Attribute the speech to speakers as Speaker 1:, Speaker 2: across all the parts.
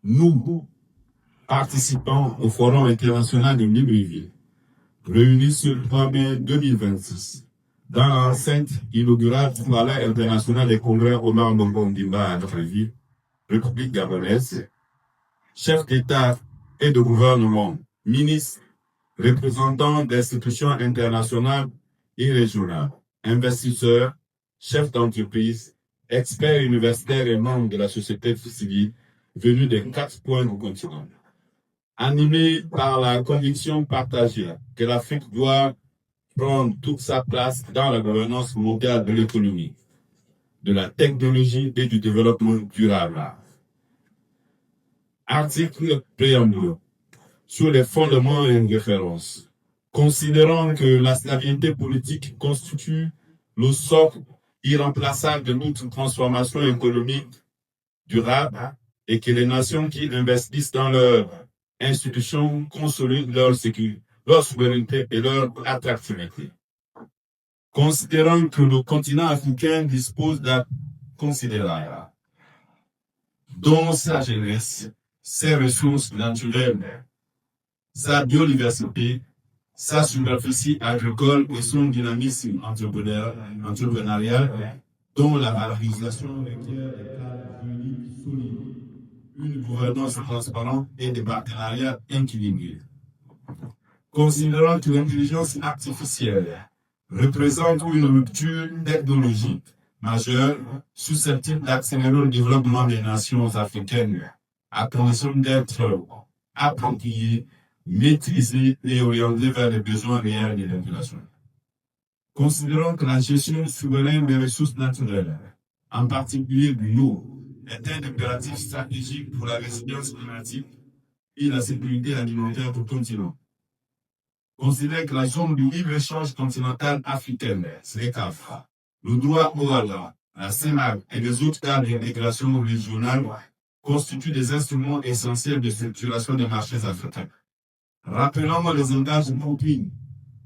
Speaker 1: nous, participants au Forum international de Libreville, réunis sur le 3 mai 2026, dans l'enceinte inaugurale du Palais international des congrès Omar Bongo Ondimba à Libreville, République gabonaise, chefs d'État et de gouvernement, ministres, représentants d'institutions internationales et régionales, investisseurs, chefs d'entreprise, experts universitaires et membres de la société civile venus des 4 coins du continent. Animés par la conviction partagée que l'Afrique doit prendre toute sa place dans la gouvernance mondiale de l'économie, de la technologie et du développement durable. Article préambule sur les fondements et une référence. Considérant que la stabilité politique constitue le socle irremplaçable de notre transformation économique durable et que les nations qui investissent dans leurs institutions consolident leur sécurité, leur souveraineté et leur attractivité. Considérant que le continent africain dispose d'un considérable dont sa jeunesse, ses ressources naturelles, sa biodiversité, sa superficie agricole et son dynamisme entrepreneurial, dont la valorisation requiert des cadres juridiques solides, une gouvernance transparente et des partenariats équilibrés. Considérant que l'intelligence artificielle représente une rupture technologique majeure susceptible d'accélérer le développement des nations africaines, à condition d'être appropriée, maîtrisée et orientée vers les besoins réels des populations. Considérant que la gestion souveraine des ressources naturelles, en particulier de l'eau, est un impératif stratégique pour la résilience climatique et la sécurité alimentaire du continent. Considère que la zone de libre-échange continentale africaine, SLECAF, le droit oral, la CEMAC et les autres cadres d'intégration régionale constituent des instruments essentiels de structuration des marchés africains. Rappelons les engagements pris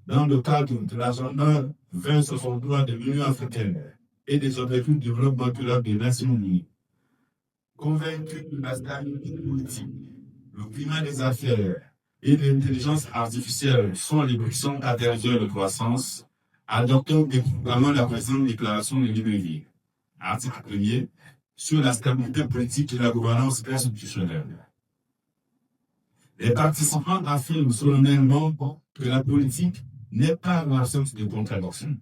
Speaker 1: dans le cadre de l'agenda 2063 de l'Union africaine et des objectifs de développement durable des Nations unies. Convaincus que la stabilité politique, le climat des affaires et l'intelligence artificielle sont les puissants catalyseurs de croissance, adoptons déploiement la présente déclaration de Libreville. Article 1er sur la stabilité politique et la gouvernance institutionnelle. Les participants affirment solennellement que la politique n'est pas l'absence de contradiction.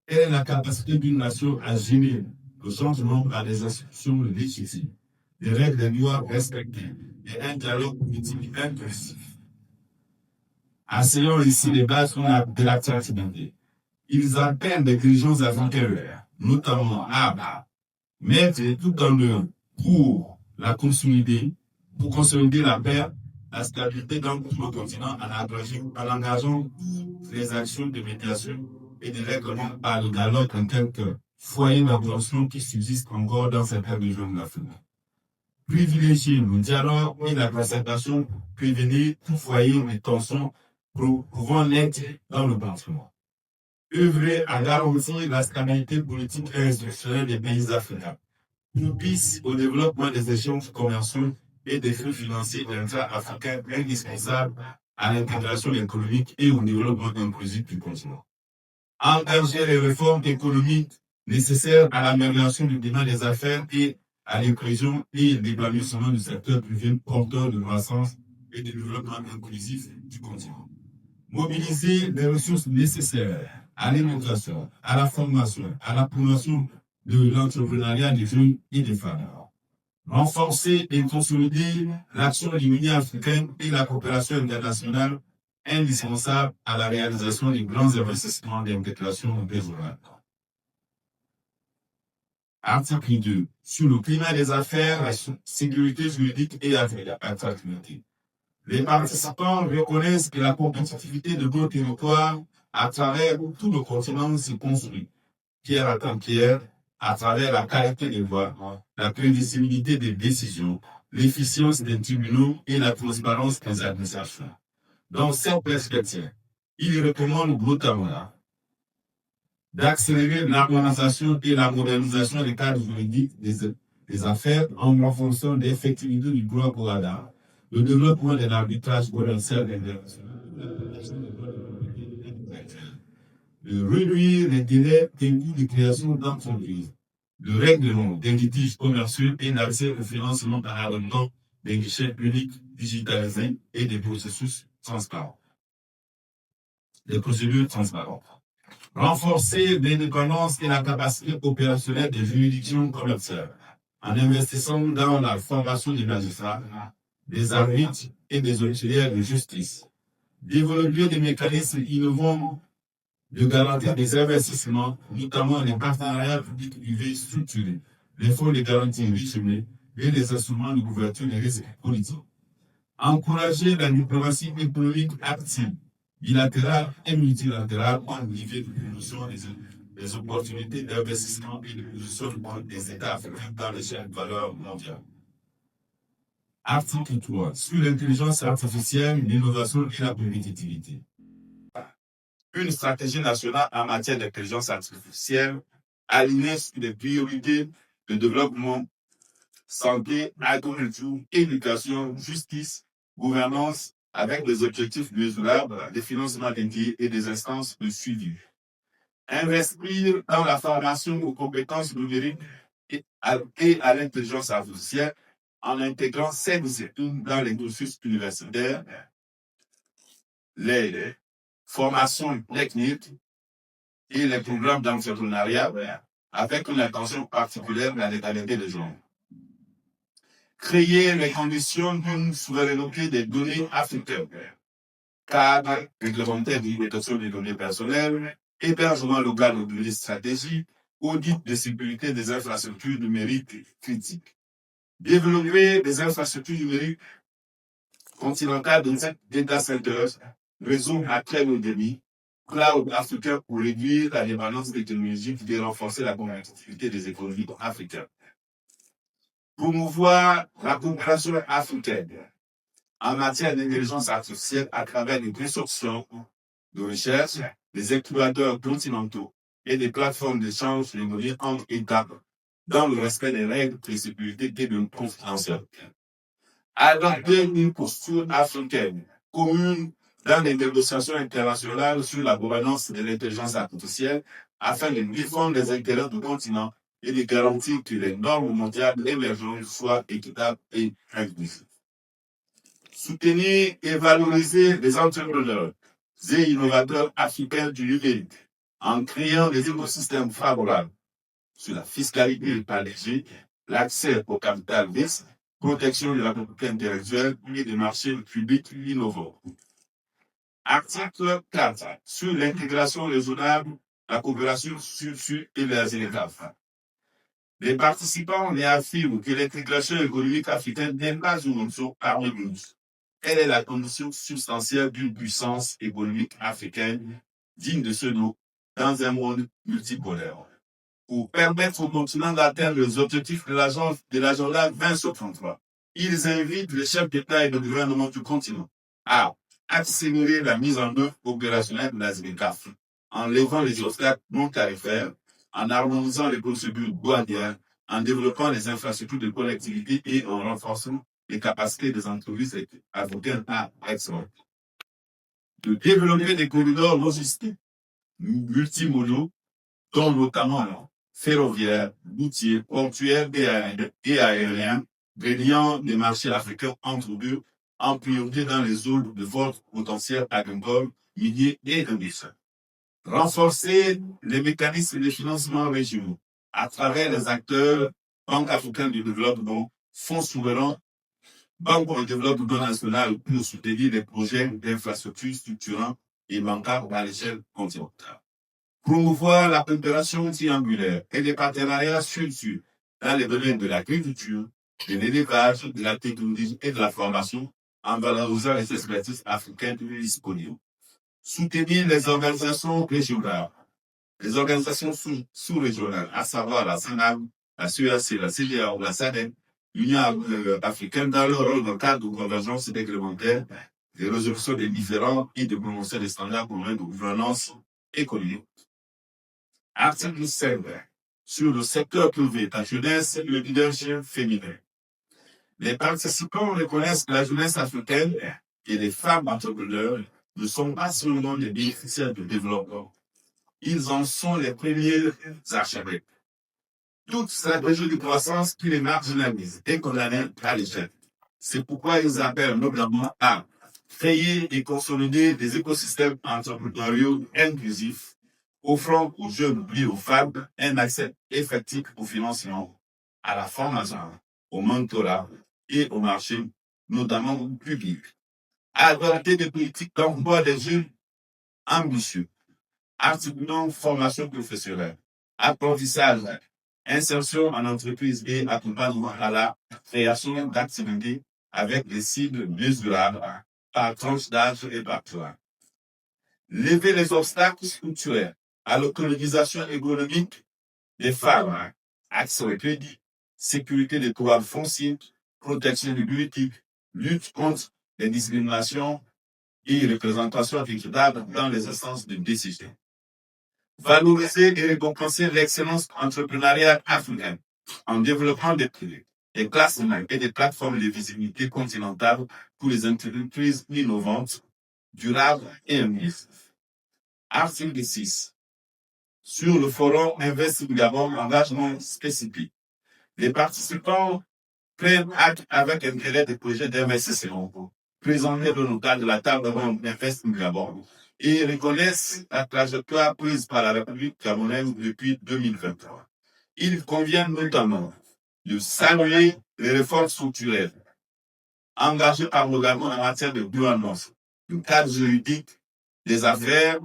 Speaker 1: Elle est la capacité d'une nation à gérer le changement par des institutions légitimes, des règles de loi respectées et un dialogue politique inclusif. Asseyons ici les bases de l'attractivité. Ils appellent des dirigeants africains, notamment à mettre tout en œuvre pour consolider la paix, la stabilité dans tout le continent en engageant les actions de médiation et de règlement par le dialogue en tant que foyer d'intention qui subsiste encore dans certaines régions de l'Afrique. Privilégier le dialogue et la concertation pour prévenir tout foyer de tension pouvant naître dans le continent. Œuvrer à garantir la stabilité politique et institutionnelle des pays africains, propice au développement des échanges commerciaux et des flux financiers intra-africains indispensables à l'intégration économique et au développement inclusif du continent. Engager les réformes économiques nécessaires à l'amélioration du climat des affaires et à l'inclusion et l'épanouissement du secteur privé porteur de croissance et de développement inclusif du continent. Mobiliser les ressources nécessaires à l'éducation, à la formation, à la promotion de l'entrepreneuriat des jeunes et des femmes. Renforcer et consolider l'action de l'Union africaine et la coopération internationale indispensable à la réalisation des grands investissements d'intégration régionale. Article 2. Sur le climat des affaires, la sécurité juridique et l'attractivité. Les participants reconnaissent que la compétitivité de nos territoires à travers tout le continent se construit, pierre après pierre, à travers la qualité des voies, la prévisibilité des décisions, l'efficience des tribunaux et la transparence des administrations. Dans cette perspective, il recommande notamment d'accélérer l'harmonisation et la modernisation des cadres juridiques des affaires en renforçant l'effectivité du droit Bourada, le développement de l'arbitrage commercial international, la protection des droits de propriété intellectuelle, de réduire les délais techniques de création d'entreprises, le règlement des litiges commerciaux et l'accès au financement par abondant des guichets uniques digitalisés et des processus transparents. Des procédures transparentes. Renforcer l'indépendance et la capacité opérationnelle des juridictions commerciales en investissant dans la formation des magistrats, des arbitres et des auxiliaires de justice. Développer des mécanismes innovants de garantir des investissements, notamment les partenariats publics-privés structurés, les fonds de garantie résumés et les instruments de couverture des risques politiques. Encourager la diplomatie économique active, bilatérale et multilatérale en niveau de promotion des opportunités d'investissement et de position des États africains dans les chaînes de valeur mondiale. Article 3. Sur l'intelligence artificielle, l'innovation et la compétitivité. Une stratégie nationale en matière d'intelligence artificielle alignée sur des priorités de développement, santé, agriculture, éducation, justice, gouvernance, avec des objectifs mesurables, des financements dédiés et des instances de suivi. Investir dans la formation aux compétences numériques et à l'intelligence artificielle en intégrant ces disciplines dans les cursus universitaires, les formations techniques et les programmes d'entrepreneuriat avec une attention particulière à l'égalité des genres. Créer les conditions d'une souveraineté des données africaines, cadre réglementaire de protection des données personnelles, hébergement local de données stratégiques, audit de sécurité des infrastructures numériques critiques. Développer des infrastructures numériques continentales de data centers, réseaux à très haut débit, cloud africain pour réduire la dépendance technologique et renforcer la compétitivité des économies africaines. Promouvoir la coopération africaine en matière d'intelligence artificielle à travers les consortiums de recherche, des incubateurs continentaux et des plateformes d'échange de données entre États dans le respect des règles de sécurité et de confidentialité. Adopter une posture africaine commune dans les négociations internationales sur la gouvernance de l'intelligence artificielle afin de défendre les intérêts du continent et de garantir que les normes mondiales émergentes soient équitables et inclusives. Soutenir et valoriser les entrepreneurs et innovateurs africains du numérique en créant des écosystèmes favorables sur la fiscalité allégée, l'accès au capital risque, protection de la propriété intellectuelle et des marchés publics innovants. Article 4. Sur l'intégration raisonnable, la coopération sur et les étapes. Les participants réaffirment que l'intégration économique africaine n'est pas une option harmonieuse. Elle est la condition substantielle d'une puissance économique africaine digne de ce nom dans un monde multipolaire. Pour permettre au continent d'atteindre les objectifs de l'agenda 2063, ils invitent les chefs d'État et de gouvernement du continent à accélérer la mise en œuvre opérationnelle de la ZLECAf en levant les obstacles non tarifaires, en harmonisant les procédures douanières, en développant les infrastructures de connectivité et en renforçant les capacités des entreprises africaines à exporter. De développer des corridors logistiques multimodaux, dont notamment ferroviaires, routiers, portuaires et aériens, reliant les marchés africains entre eux, en priorité dans les zones de fort potentiel agricole, minier et industriel. Renforcer les mécanismes de financement régionaux à travers les acteurs Banque africaine du développement, Fonds souverains, Banque de développement national pour soutenir les projets d'infrastructures structurants et bancaires à l'échelle continentale. Promouvoir la coopération triangulaire et les partenariats structurés dans les domaines de l'agriculture, de l'élevage, de la technologie et de la formation en valorisant les expertises africaines disponibles. Soutenir les organisations régionales, les organisations sous-régionales, à savoir la SANAG, la CEAC, la CEDEAO, la SADC, l'Union africaine dans leur rôle dans le cadre de convergence réglementaire, de résolution des différends et de prononcer des standards communs de gouvernance économique. Article 5. sur le secteur privé, la jeunesse et le leadership féminin. Les participants reconnaissent que la jeunesse africaine et les femmes entrepreneurs ne sont pas seulement des bénéficiaires de développement. Ils en sont les premiers architectes. Toute stratégie de croissance qui les marginalise est condamnée à l'échec. C'est pourquoi ils appellent notamment à créer et consolider des écosystèmes entrepreneuriaux inclusifs, offrant aux jeunes et aux femmes un accès effectif au financement, à la formation, au mentorat et au marché, notamment au public. À adopter des politiques d'emploi des jeunes ambitieux, articulant formation professionnelle, apprentissage, insertion en entreprise et accompagnement à la création d'activités avec des cibles mesurables par tranche d'âge et par plan. Lever les obstacles structurels à l'autonomisation économique des femmes, accès au crédit, sécurité des droits fonciers, protection du politique, lutte contre les discriminations et représentation équitable dans les instances de décision. Valoriser et récompenser l'excellence entrepreneuriale africaine en développant des classements et des plateformes de visibilité continentale pour les entreprises innovantes, durables et inclusives. Article 6. Sur le forum Invest Gabon, engagement spécifique. Les participants prennent acte avec intérêt des projets d'investissement présentés dans le cadre de la table ronde Invest Gabon et reconnaissent la trajectoire prise par la République gabonaise depuis 2023. Il convient notamment de saluer les réformes structurelles engagées par le Gabon en matière de gouvernance, du cadre juridique, des affaires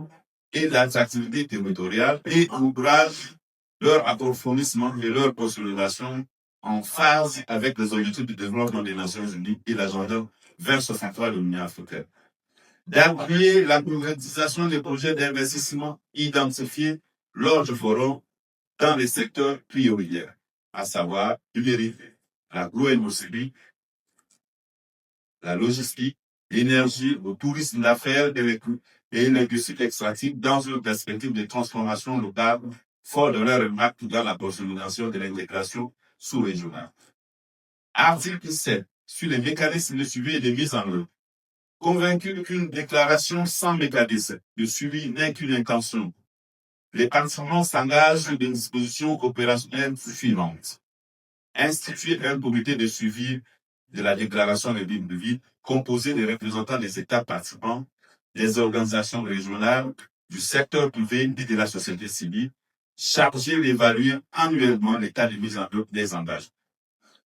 Speaker 1: et de l'attractivité territoriale et encourage leur approfondissement et leur consolidation en phase avec les objectifs de développement des Nations Unies et l'agenda 2063 de l'Union africaine. D'appuyer la concrétisation des projets d'investissement identifiés lors du forum dans les secteurs prioritaires, à savoir le numérique, l'agroindustrie, la logistique, l'énergie, le tourisme d'affaires et l'industrie extractive dans une perspective de transformation locale fort de leur impact dans la consolidation de l'intégration sous-régionale. Article 7. Sur les mécanismes de suivi et de mise en œuvre. Convaincu qu'une déclaration sans mécanisme de suivi n'est qu'une intention, les participants s'engagent sur des dispositions opérationnelles suivantes. Instituer un comité de suivi de la déclaration de ligne de vie composé des représentants des États participants, des organisations régionales, du secteur privé et de la société civile, chargé d'évaluer annuellement l'état de mise en œuvre des engagements.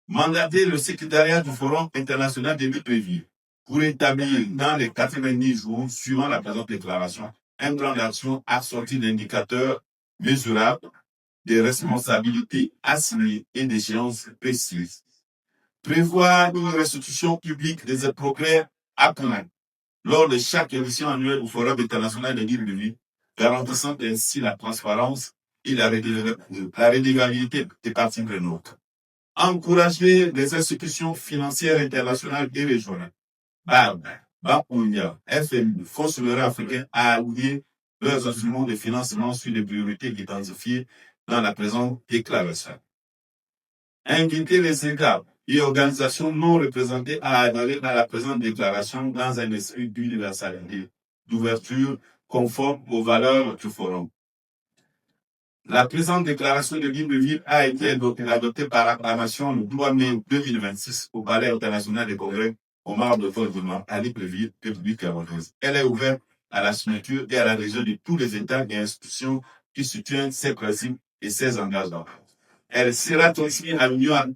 Speaker 1: Mandater le secrétariat du Forum international des prévus pour établir dans les 90 jours suivant la présente déclaration un plan d'action assorti d'indicateurs mesurables, des responsabilités assignées et d'échéances précises. Prévoir une restitution publique des progrès accomplis lors de chaque édition annuelle au Forum international des guides de vie, garantissant ainsi la transparence et la redevabilité des parties prenantes. Encourager les institutions financières internationales et régionales, BAD, Banque mondiale, FMI, Fonds souverain africain à allier leurs instruments de financement sur les priorités identifiées dans la présente déclaration. Inviter les États et organisations non représentées à adhérer à la présente déclaration dans un esprit d'universalité, d'ouverture conforme aux valeurs du forum. La présente déclaration de ligne de vie a été adoptée par acclamation le 3 mai 2026 au Palais international des congrès au marbre de Fort-Gouvernement à Libreville, République gabonaise. Elle est ouverte à la signature et à l'adhésion de tous les États et institutions qui soutiennent ces principes et ces engagements. Elle sera transmise à l'Union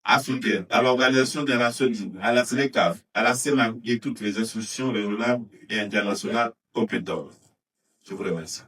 Speaker 1: africaine, à l'Organisation des Nations Unies, à la CEDEAO, à la CEMAC et toutes les institutions régionales et internationales compétentes. Je vous remercie.